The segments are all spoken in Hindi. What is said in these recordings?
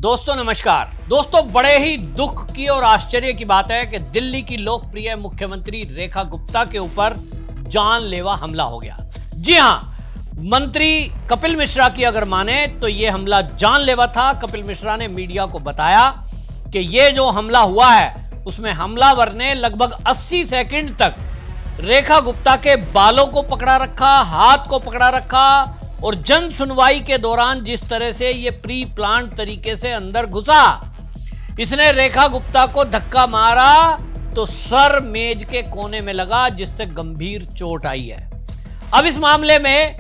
दोस्तों नमस्कार। दोस्तों बड़े ही दुख की और आश्चर्य की बात है कि दिल्ली की लोकप्रिय मुख्यमंत्री रेखा गुप्ता के ऊपर जानलेवा हमला हो गया। जी हां, मंत्री कपिल मिश्रा की अगर माने तो यह हमला जानलेवा था। कपिल मिश्रा ने मीडिया को बताया कि यह जो हमला हुआ है उसमें हमलावर ने लगभग 80 सेकंड तक रेखा गुप्ता के बालों को पकड़ा रखा, हाथ को पकड़ा रखा और जन सुनवाई के दौरान जिस तरह से ये प्री प्लान तरीके से अंदर घुसा, इसने रेखा गुप्ता को धक्का मारा तो सर मेज के कोने में लगा, जिससे गंभीर चोट आई है। अब इस मामले में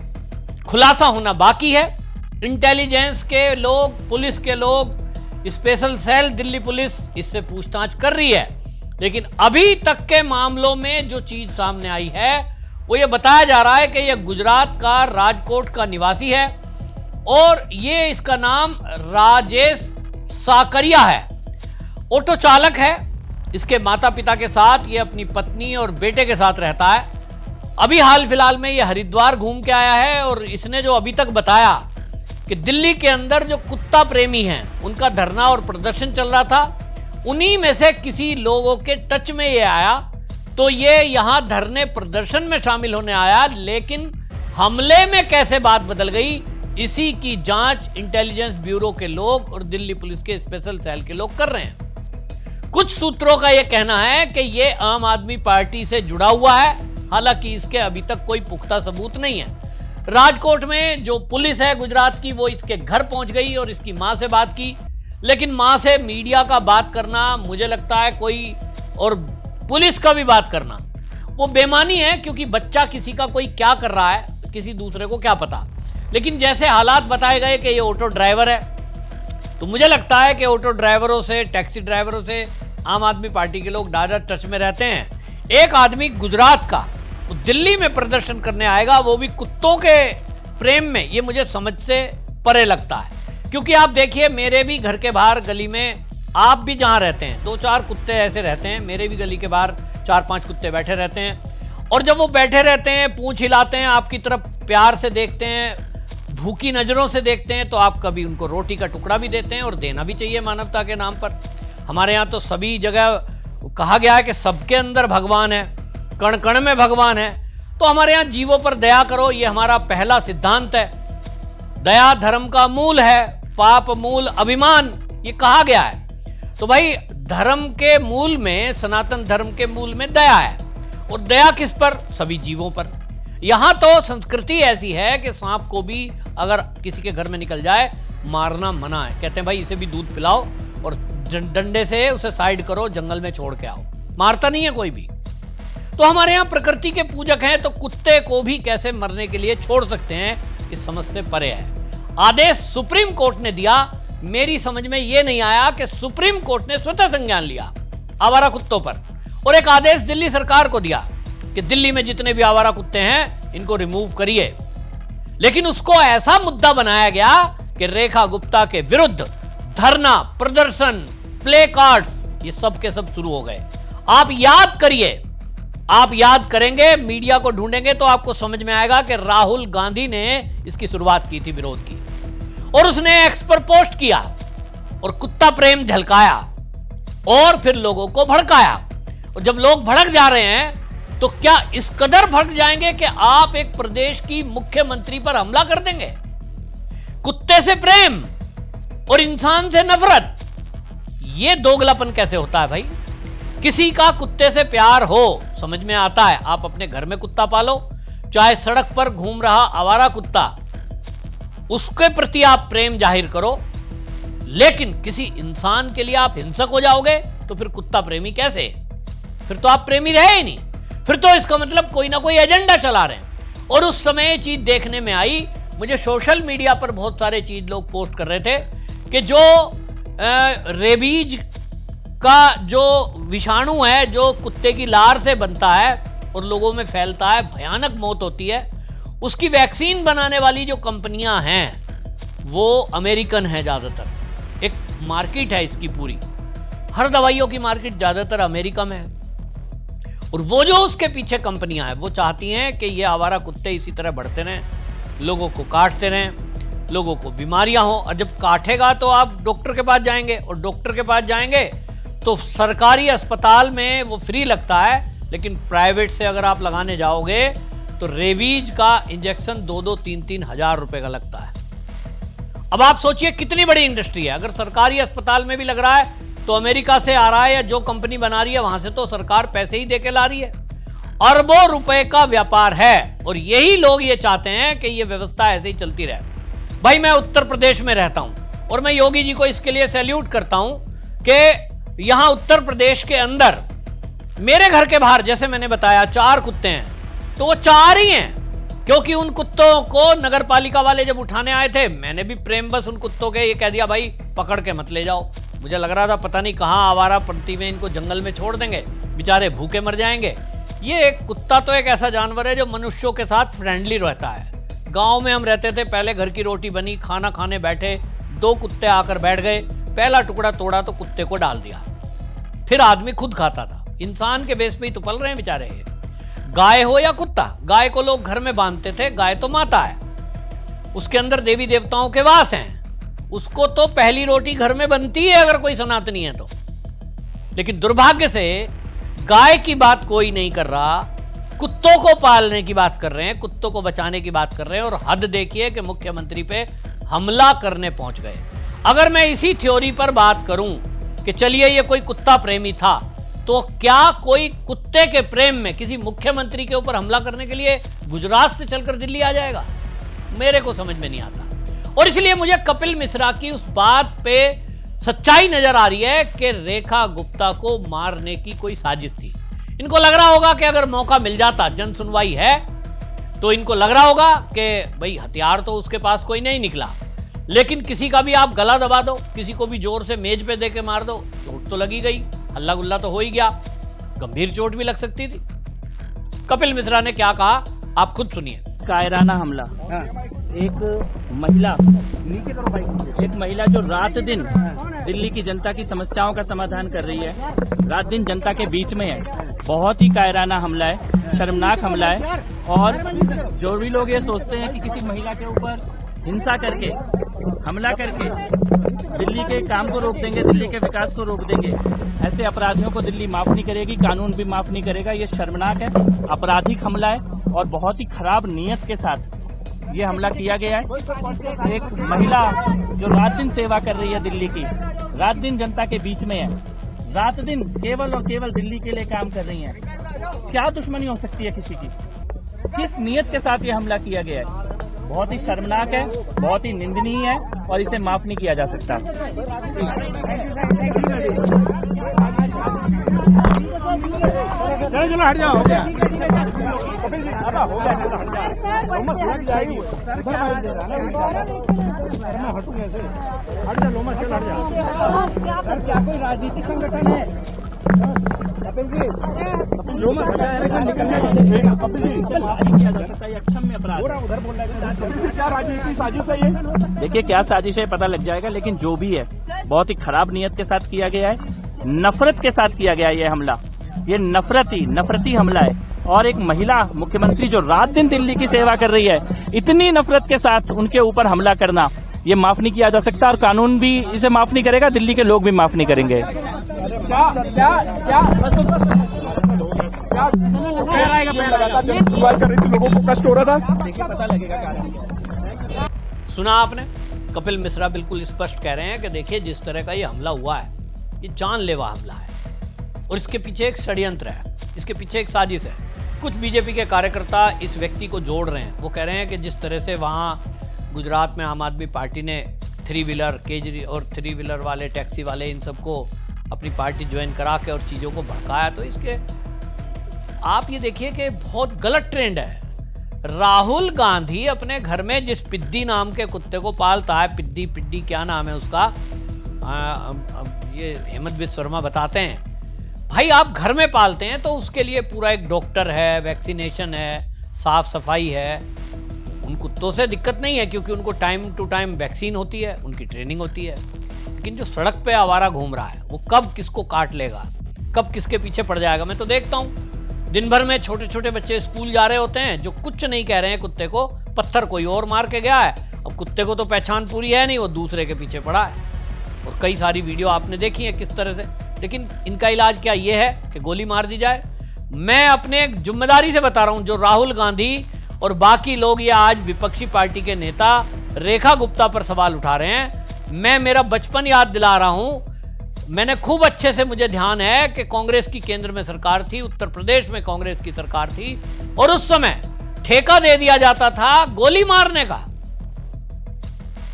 खुलासा होना बाकी है। इंटेलिजेंस के लोग, पुलिस के लोग, स्पेशल सेल दिल्ली पुलिस इससे पूछताछ कर रही है, लेकिन अभी तक के मामलों में जो चीज सामने आई है वो ये बताया जा रहा है कि यह गुजरात का राजकोट का निवासी है और ये इसका नाम राजेश साकरिया है। ऑटो चालक है। इसके माता पिता के साथ ये अपनी पत्नी और बेटे के साथ रहता है। अभी हाल फिलहाल में ये हरिद्वार घूम के आया है और इसने जो अभी तक बताया कि दिल्ली के अंदर जो कुत्ता प्रेमी हैं उनका धरना और प्रदर्शन चल रहा था, उन्हीं में से किसी लोगों के टच में ये आया तो ये यहां धरने प्रदर्शन में शामिल होने आया, लेकिन हमले में कैसे बात बदल गई, इसी की जांच इंटेलिजेंस ब्यूरो के लोग और दिल्ली पुलिस के स्पेशल सेल के लोग कर रहे हैं। कुछ सूत्रों का यह कहना है कि यह आम आदमी पार्टी से जुड़ा हुआ है, हालांकि इसके अभी तक कोई पुख्ता सबूत नहीं है। राजकोट में जो पुलिस है गुजरात की, वो इसके घर पहुंच गई और इसकी मां से बात की, लेकिन मां से मीडिया का बात करना मुझे लगता है कोई, और पुलिस का भी बात करना वो बेमानी है, क्योंकि बच्चा किसी का कोई क्या कर रहा है किसी दूसरे को क्या पता। लेकिन जैसे हालात बताए गए कि ये ऑटो ड्राइवर है, तो मुझे लगता है कि ऑटो ड्राइवरों से, टैक्सी ड्राइवरों से आम आदमी पार्टी के लोग ज्यादा टच में रहते हैं। एक आदमी गुजरात का दिल्ली में प्रदर्शन करने आएगा, वो भी कुत्तों के प्रेम में, ये मुझे समझ से परे लगता है। क्योंकि आप देखिए, मेरे भी घर के बाहर गली में, आप भी जहां रहते हैं, 2-4 कुत्ते ऐसे रहते हैं। मेरे भी गली के बाहर 4-5 कुत्ते बैठे रहते हैं और जब वो बैठे रहते हैं, पूंछ हिलाते हैं, आपकी तरफ प्यार से देखते हैं, भूखी नजरों से देखते हैं, तो आप कभी उनको रोटी का टुकड़ा भी देते हैं, और देना भी चाहिए मानवता के नाम पर। हमारे यहाँ तो सभी जगह कहा गया है कि सबके अंदर भगवान है, कण कण में भगवान है। तो हमारे यहाँ जीवों पर दया करो, ये हमारा पहला सिद्धांत है। दया धर्म का मूल है, पाप मूल अभिमान, ये कहा गया है। तो भाई, धर्म के मूल में, सनातन धर्म के मूल में दया है, और दया किस पर? सभी जीवों पर। यहां तो संस्कृति ऐसी है कि सांप को भी अगर किसी के घर में निकल जाए, मारना मना है। कहते हैं भाई इसे भी दूध पिलाओ और डंडे से उसे साइड करो, जंगल में छोड़ के आओ। मारता नहीं है कोई भी। तो हमारे यहां प्रकृति के पूजक हैं, तो कुत्ते को भी कैसे मरने के लिए छोड़ सकते हैं, इस समझ से परे है। आदेश सुप्रीम कोर्ट ने दिया, मेरी समझ में यह नहीं आया कि सुप्रीम कोर्ट ने स्वतः संज्ञान लिया आवारा कुत्तों पर, और एक आदेश दिल्ली सरकार को दिया कि दिल्ली में जितने भी आवारा कुत्ते हैं इनको रिमूव करिए। लेकिन उसको ऐसा मुद्दा बनाया गया कि रेखा गुप्ता के विरुद्ध धरना, प्रदर्शन, प्ले कार्ड्स, ये सब के सब शुरू हो गए। आप याद करिए, आप याद करेंगे, मीडिया को ढूंढेंगे तो आपको समझ में आएगा कि राहुल गांधी ने इसकी शुरुआत की थी, विरोध की, और उसने एक्स पर पोस्ट किया और कुत्ता प्रेम झलकाया और फिर लोगों को भड़काया। और जब लोग भड़क जा रहे हैं तो क्या इस कदर भड़क जाएंगे कि आप एक प्रदेश की मुख्यमंत्री पर हमला कर देंगे? कुत्ते से प्रेम और इंसान से नफरत, यह दोगलापन कैसे होता है भाई? किसी का कुत्ते से प्यार हो, समझ में आता है। आप अपने घर में कुत्ता पालो, चाहे सड़क पर घूम रहा आवारा कुत्ता, उसके प्रति आप प्रेम जाहिर करो, लेकिन किसी इंसान के लिए आप हिंसक हो जाओगे तो फिर कुत्ता प्रेमी कैसे? फिर तो आप प्रेमी रहे ही नहीं, फिर तो इसका मतलब कोई ना कोई एजेंडा चला रहे हैं। और उस समय चीज देखने में आई, मुझे सोशल मीडिया पर बहुत सारे चीज लोग पोस्ट कर रहे थे कि जो रेबीज का जो विषाणु है, जो कुत्ते की लार से बनता है और लोगों में फैलता है, भयानक मौत होती है, उसकी वैक्सीन बनाने वाली जो कंपनियां हैं वो अमेरिकन है ज़्यादातर। एक मार्केट है इसकी पूरी, हर दवाइयों की मार्केट ज़्यादातर अमेरिका में है। और वो जो उसके पीछे कंपनियां हैं वो चाहती हैं कि ये आवारा कुत्ते इसी तरह बढ़ते रहें, लोगों को काटते रहें, लोगों को बीमारियां हो, और जब काटेगा तो आप डॉक्टर के पास जाएंगे, और डॉक्टर के पास जाएंगे तो सरकारी अस्पताल में वो फ्री लगता है, लेकिन प्राइवेट से अगर आप लगाने जाओगे तो रेबीज का इंजेक्शन 2-3 हजार रुपए का लगता है। अब आप सोचिए कितनी बड़ी इंडस्ट्री है। अगर सरकारी अस्पताल में भी लग रहा है तो अमेरिका से आ रहा है, या जो कंपनी बना रही है वहां से तो सरकार पैसे ही देके ला रही है। अरबों रुपए का व्यापार है, और यही लोग ये चाहते हैं कि ये व्यवस्था ऐसे ही चलती रहे। भाई मैं उत्तर प्रदेश में रहता हूं और मैं योगी जी को इसके लिए सैल्यूट करता हूं कि यहां उत्तर प्रदेश के अंदर मेरे घर के बाहर, जैसे मैंने बताया, 4 कुत्ते हैं, तो वो 4 ही हैं, क्योंकि उन कुत्तों को नगर पालिका वाले जब उठाने आए थे, मैंने भी प्रेम बस उन कुत्तों के ये कह दिया, भाई पकड़ के मत ले जाओ। मुझे लग रहा था पता नहीं कहां आवारा पड़ती में इनको जंगल में छोड़ देंगे, बेचारे भूखे मर जाएंगे। ये एक कुत्ता तो एक ऐसा जानवर है जो मनुष्यों के साथ फ्रेंडली रहता है। गांव में हम रहते थे, पहले घर की रोटी बनी, खाना खाने बैठे, 2 कुत्ते आकर बैठ गए, पहला टुकड़ा तोड़ा तो कुत्ते को डाल दिया, फिर आदमी खुद खाता था। इंसान के बेस पे ही तो पल रहे हैं बेचारे। गाय हो या कुत्ता, गाय को लोग घर में बांधते थे, गाय तो माता है, उसके अंदर देवी देवताओं के वास हैं, उसको तो पहली रोटी घर में बनती है अगर कोई सनातनी है तो। लेकिन दुर्भाग्य से गाय की बात कोई नहीं कर रहा, कुत्तों को पालने की बात कर रहे हैं, कुत्तों को बचाने की बात कर रहे हैं, और हद देखिए कि मुख्यमंत्री पे हमला करने पहुंच गए। अगर मैं इसी थ्योरी पर बात करूं कि चलिए ये कोई कुत्ता प्रेमी था, तो क्या कोई कुत्ते के प्रेम में किसी मुख्यमंत्री के ऊपर हमला करने के लिए गुजरात से चलकर दिल्ली आ जाएगा? मेरे को समझ में नहीं आता। और इसलिए मुझे कपिल मिश्रा की उस बात पे सच्चाई नजर आ रही है कि रेखा गुप्ता को मारने की कोई साजिश थी। इनको लग रहा होगा कि अगर मौका मिल जाता, जन सुनवाई है, तो इनको लग रहा होगा कि भाई हथियार तो उसके पास कोई नहीं निकला, लेकिन किसी का भी आप गला दबा दो, किसी को भी जोर से मेज पे देके मार दो, चोट तो लगी गई, हल्ला गुल्ला तो हो ही गया, गंभीर चोट भी लग सकती थी। कपिल मिश्रा ने क्या कहा आप खुद सुनिए। कायराना हमला, एक महिला जो रात दिन दिल्ली की जनता की समस्याओं का समाधान कर रही है, रात दिन जनता के बीच में है, बहुत ही कायराना हमला है, शर्मनाक हमला है। और जो भी लोग ये सोचते हैं कि किसी महिला के ऊपर हिंसा करके, हमला करके दिल्ली के काम को रोक देंगे, दिल्ली के विकास को रोक देंगे, ऐसे अपराधियों को दिल्ली माफ नहीं करेगी, कानून भी माफ नहीं करेगा। ये शर्मनाक है, आपराधिक हमला है, और बहुत ही खराब नीयत के साथ ये हमला किया गया है। एक महिला जो रात दिन सेवा कर रही है दिल्ली की, रात दिन जनता के बीच में है, रात दिन केवल और केवल दिल्ली के लिए काम कर रही है, क्या दुश्मनी हो सकती है किसी की? किस नीयत के साथ ये हमला किया गया है? बहुत ही शर्मनाक है, बहुत ही निंदनीय है, और इसे माफ नहीं किया जा सकता। चलो हट जाओ, हो गया। क्या कोई राजनीतिक संगठन है? कपिल जी, अक्षम्य अपराध। उधर बोल रहे हैं, क्या राजनीतिक साजिश है ये? देखिए क्या साजिश है पता लग जाएगा, लेकिन जो भी है बहुत ही खराब नीयत के साथ किया गया है, नफरत के साथ किया गया है ये हमला। ये नफरती हमला है। और एक महिला मुख्यमंत्री जो रात दिन दिल्ली की सेवा कर रही है, इतनी नफरत के साथ उनके ऊपर हमला करना, ये माफ नहीं किया जा सकता, और कानून भी इसे माफ नहीं करेगा, दिल्ली के लोग भी माफ नहीं करेंगे। लोगों को कष्ट हो रहा था, देखिए पता लगेगा। सुना आपने, कपिल मिश्रा बिल्कुल स्पष्ट कह रहे हैं कि देखिए जिस तरह का ये हमला हुआ है, ये जानलेवा हमला है, और इसके पीछे एक षड्यंत्र है, इसके पीछे एक साजिश है। कुछ बीजेपी के कार्यकर्ता इस व्यक्ति को जोड़ रहे हैं। वो कह रहे हैं कि जिस तरह से वहाँ गुजरात में आम आदमी पार्टी ने 3 व्हीलर केजरी और 3 व्हीलर वाले, टैक्सी वाले, इन सबको अपनी पार्टी ज्वाइन करा के और चीज़ों को भड़काया, तो इसके आप ये देखिए कि बहुत गलत ट्रेंड है। राहुल गांधी अपने घर में जिस पिद्दी नाम के कुत्ते को पालता है, पिद्दी क्या नाम है उसका, ये हेमंत बिस्व शर्मा बताते हैं, भाई आप घर में पालते हैं तो उसके लिए पूरा एक डॉक्टर है, वैक्सीनेशन है, साफ सफाई है। उन कुत्तों से दिक्कत नहीं है क्योंकि उनको टाइम टू टाइम वैक्सीन होती है, उनकी ट्रेनिंग होती है। लेकिन जो सड़क पे आवारा घूम रहा है, वो कब किसको काट लेगा, कब किसके पीछे पड़ जाएगा। मैं तो देखता हूँ दिन भर में छोटे छोटे बच्चे स्कूल जा रहे होते हैं, जो कुछ नहीं कह रहे हैं कुत्ते को, पत्थर कोई और मार के गया है, अब कुत्ते को तो पहचान पूरी है नहीं, वो दूसरे के पीछे पड़ा है। और कई सारी वीडियो आपने देखी है किस तरह से। लेकिन इनका इलाज क्या ये है कि गोली मार दी जाए? मैं अपने जिम्मेदारी से बता रहा हूं, जो राहुल गांधी और बाकी लोग ये आज विपक्षी पार्टी के नेता रेखा गुप्ता पर सवाल उठा रहे हैं, मैं मेरा बचपन याद दिला रहा हूं। मैंने खूब अच्छे से, मुझे ध्यान है कि कांग्रेस की केंद्र में सरकार थी, उत्तर प्रदेश में कांग्रेस की सरकार थी, और उस समय ठेका दे दिया जाता था गोली मारने का।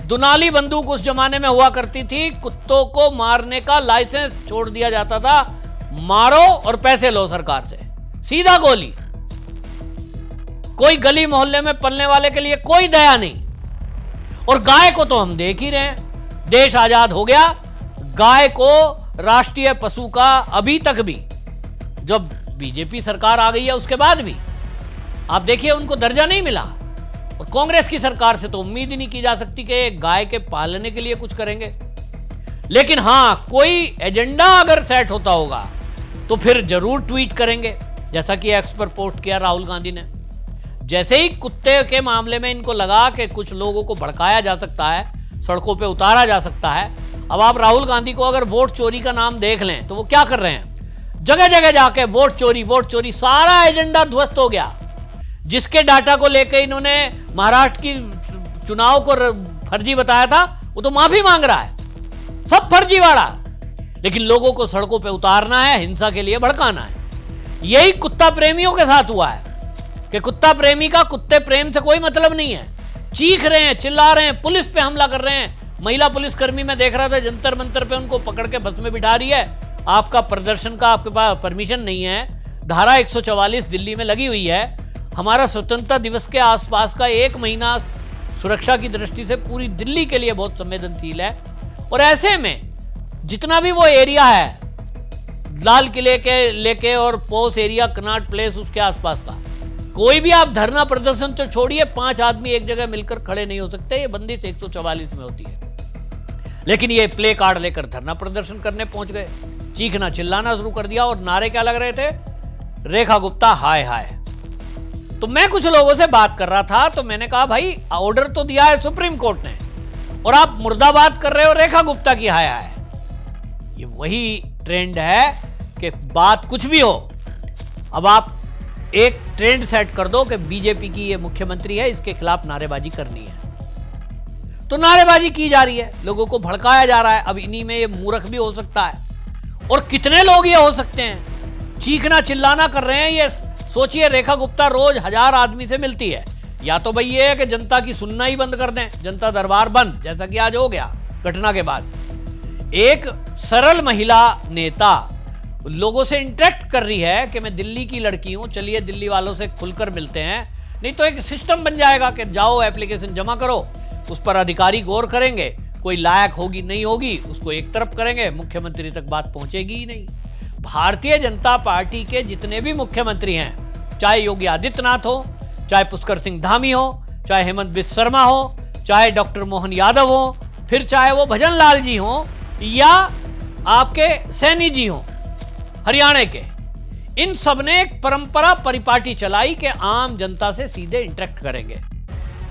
दुनाली बंदूक उस जमाने में हुआ करती थी, कुत्तों को मारने का लाइसेंस छोड़ दिया जाता था, मारो और पैसे लो सरकार से, सीधा गोली। कोई गली मोहल्ले में पलने वाले के लिए कोई दया नहीं। और गाय को तो हम देख ही रहे हैं, देश आजाद हो गया, गाय को राष्ट्रीय पशु का अभी तक भी, जब बीजेपी सरकार आ गई है उसके बाद भी आप देखिए उनको दर्जा नहीं मिला। और कांग्रेस की सरकार से तो उम्मीद ही नहीं की जा सकती कि गाय के पालने के लिए कुछ करेंगे। लेकिन हां, कोई एजेंडा अगर सेट होता होगा तो फिर जरूर ट्वीट करेंगे, जैसा कि एक्स पर पोस्ट किया राहुल गांधी ने। जैसे ही कुत्ते के मामले में इनको लगा कि कुछ लोगों को भड़काया जा सकता है, सड़कों पे उतारा जा सकता है। अब आप राहुल गांधी को अगर वोट चोरी का नाम देख लें तो वो क्या कर रहे हैं, जगह जगह जाके वोट चोरी, सारा एजेंडा ध्वस्त हो गया। जिसके डाटा को लेकर इन्होंने महाराष्ट्र की चुनाव को फर्जी बताया था, वो तो माफी मांग रहा है, सब फर्जीवाड़ा। लेकिन लोगों को सड़कों पे उतारना है, हिंसा के लिए भड़काना है। यही कुत्ता प्रेमियों के साथ हुआ है कि कुत्ता प्रेमी का कुत्ते प्रेम से कोई मतलब नहीं है। चीख रहे हैं, चिल्ला रहे हैं, पुलिस पे हमला कर रहे हैं। महिला पुलिसकर्मी में देख रहा था, जंतर मंतर पे उनको पकड़ के बस में बिठा रही है। आपका प्रदर्शन का आपके पास परमिशन नहीं है, धारा 144 दिल्ली में लगी हुई है। हमारा स्वतंत्रता दिवस के आसपास का एक महीना सुरक्षा की दृष्टि से पूरी दिल्ली के लिए बहुत संवेदनशील है। और ऐसे में जितना भी वो एरिया है, लाल किले के लेके और पोस एरिया, कनॉट प्लेस, उसके आसपास का कोई भी आप धरना प्रदर्शन तो छोड़िए, 5 आदमी एक जगह मिलकर खड़े नहीं हो सकते, ये बंदिश 144 में होती है। लेकिन ये प्ले कार्ड लेकर धरना प्रदर्शन करने पहुंच गए, चीखना चिल्लाना शुरू कर दिया। और नारे क्या लग रहे थे, रेखा गुप्ता हाय हाय। तो मैं कुछ लोगों से बात कर रहा था, तो मैंने कहा भाई ऑर्डर तो दिया है सुप्रीम कोर्ट ने, और आप मुर्दाबाद कर रहे हो रेखा गुप्ता की हाय हाय। ये वही ट्रेंड है कि बात कुछ भी हो, अब आप एक ट्रेंड सेट कर दो कि बीजेपी की ये मुख्यमंत्री है, इसके खिलाफ नारेबाजी करनी है, तो नारेबाजी की जा रही है, लोगों को भड़काया जा रहा है। अब इन्हीं में ये मूर्ख भी हो सकता है, और कितने लोग ये हो सकते हैं, चीखना चिल्लाना कर रहे हैं। ये सोचिए, रेखा गुप्ता रोज 1000 आदमी से मिलती है, या तो भाई ये है कि जनता की सुनना ही बंद कर दें, जनता दरबार बंद, जैसा कि आज हो गया घटना के बाद। एक सरल महिला नेता लोगों से इंटरेक्ट कर रही है कि मैं दिल्ली की लड़की हूं, चलिए दिल्ली वालों से खुलकर मिलते हैं। नहीं तो एक सिस्टम बन जाएगा कि जाओ एप्लीकेशन जमा करो, उस पर अधिकारी गौर करेंगे, कोई लायक होगी नहीं होगी उसको एक तरफ करेंगे, मुख्यमंत्री तक बात पहुंचेगी ही नहीं। भारतीय जनता पार्टी के जितने भी मुख्यमंत्री हैं, चाहे योगी आदित्यनाथ हो, चाहे पुष्कर सिंह धामी हो, चाहे हेमंत बिस्वा शर्मा हो, चाहे डॉक्टर मोहन यादव हो, फिर चाहे वो भजन लाल जी हो या आपके सैनी जी हो हरियाणा के, इन सब ने एक परंपरा परिपाटी चलाई कि आम जनता से सीधे इंटरेक्ट करेंगे,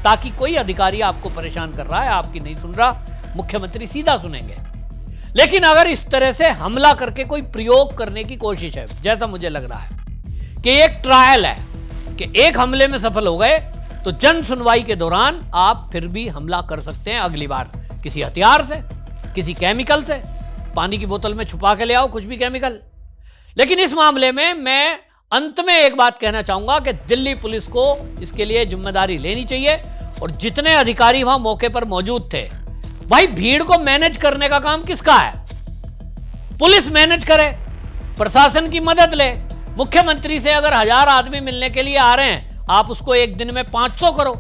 ताकि कोई अधिकारी आपको परेशान कर रहा है, आपकी नहीं सुन रहा, मुख्यमंत्री सीधा सुनेंगे। लेकिन अगर इस तरह से हमला करके कोई प्रयोग करने की कोशिश है, जैसा मुझे लग रहा है कि एक ट्रायल है कि एक हमले में सफल हो गए, तो जन सुनवाई के दौरान आप फिर भी हमला कर सकते हैं अगली बार, किसी हथियार से, किसी केमिकल से, पानी की बोतल में छुपा के ले आओ कुछ भी केमिकल। लेकिन इस मामले में मैं अंत में एक बात कहना चाहूंगा कि दिल्ली पुलिस को इसके लिए जिम्मेदारी लेनी चाहिए, और जितने अधिकारी वहां मौके पर मौजूद थे, भाई भीड़ को मैनेज करने का काम किसका है, पुलिस मैनेज करे, प्रशासन की मदद ले। मुख्यमंत्री से अगर 1000 आदमी मिलने के लिए आ रहे हैं, आप उसको एक दिन में 500 करो।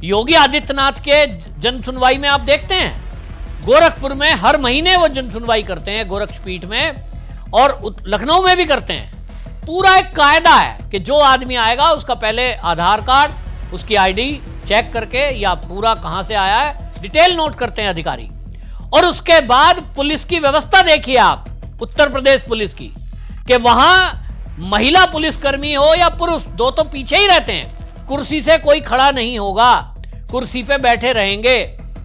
योगी आदित्यनाथ के जन सुनवाई में आप देखते हैं, गोरखपुर में हर महीने वो जन सुनवाई करते हैं, गोरक्षपीठ में, और लखनऊ में भी करते हैं। पूरा एक कायदा है कि जो आदमी आएगा उसका पहले आधार कार्ड, उसकी आईडी चेक करके, या पूरा कहां से आया है डिटेल नोट करते हैं अधिकारी, और उसके बाद पुलिस की व्यवस्था देखिए आप, उत्तर प्रदेश पुलिस की, कि वहां महिला पुलिसकर्मी हो या पुरुष, दो तो पीछे ही रहते हैं, कुर्सी से कोई खड़ा नहीं होगा, कुर्सी पे बैठे रहेंगे,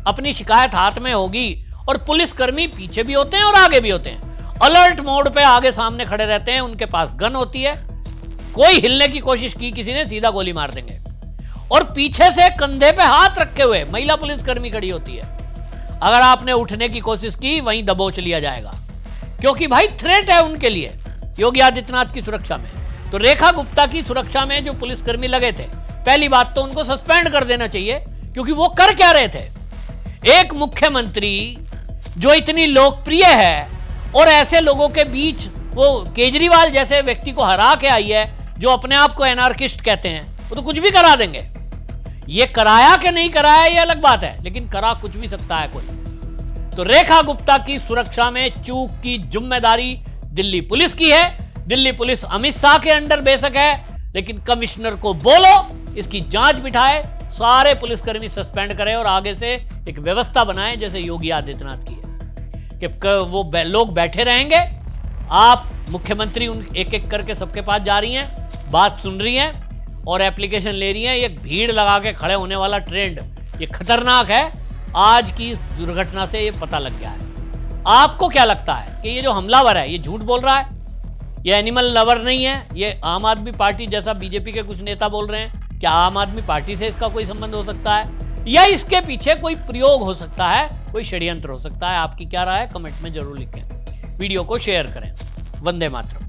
अपनी शिकायत हाथ में होगी और पुलिसकर्मी पीछे भी होते हैं और आगे भी होते हैं, अलर्ट मोड पे आगे सामने खड़े रहते हैं, उनके पास गन होती है, कोई हिलने की कोशिश की किसी ने सीधा गोली मार देंगे। और पीछे से कंधे पे हाथ रखे हुए महिला पुलिसकर्मी खड़ी होती है, अगर आपने उठने की कोशिश की वहीं दबोच लिया जाएगा, क्योंकि भाई थ्रेट है उनके लिए योगी आदित्यनाथ की सुरक्षा में। तो रेखा गुप्ता की सुरक्षा में जो पुलिसकर्मी लगे थे, पहली बात तो उनको सस्पेंड कर देना चाहिए, क्योंकि वो कर क्या रहे थे? एक मुख्यमंत्री जो इतनी लोकप्रिय है और ऐसे लोगों के बीच वो केजरीवाल जैसे व्यक्ति को हरा के आई है, जो अपने आप को एनार्किस्ट कहते हैं, वो तो कुछ भी करा देंगे। ये कराया कि नहीं कराया ये अलग बात है, लेकिन करा कुछ भी सकता है कोई। तो रेखा गुप्ता की सुरक्षा में चूक की जिम्मेदारी दिल्ली पुलिस की है। दिल्ली पुलिस अमित शाह के अंडर बेशक है, लेकिन कमिश्नर को बोलो इसकी जांच बिठाए, सारे पुलिसकर्मी सस्पेंड करे और आगे से एक व्यवस्था बनाए जैसे योगी आदित्यनाथ की है, कि वो लोग बैठे रहेंगे, आप मुख्यमंत्री उन एक एक करके सबके पास जा रही हैं, बात सुन रही हैं और एप्लीकेशन ले रही हैं। ये भीड़ लगा के खड़े होने वाला ट्रेंड ये खतरनाक है। आज की इस दुर्घटना से ये पता लग गया है। आपको क्या लगता है कि ये जो हमलावर है ये झूठ बोल रहा है, ये एनिमल लवर नहीं है, ये आम आदमी पार्टी जैसा बीजेपी के कुछ नेता बोल रहे हैं? क्या आम आदमी पार्टी से इसका कोई संबंध हो सकता है, या इसके पीछे कोई प्रयोग हो सकता है, कोई षड्यंत्र हो सकता है? आपकी क्या राय है कमेंट में जरूर लिखें, वीडियो को शेयर करें। वंदे मातरम।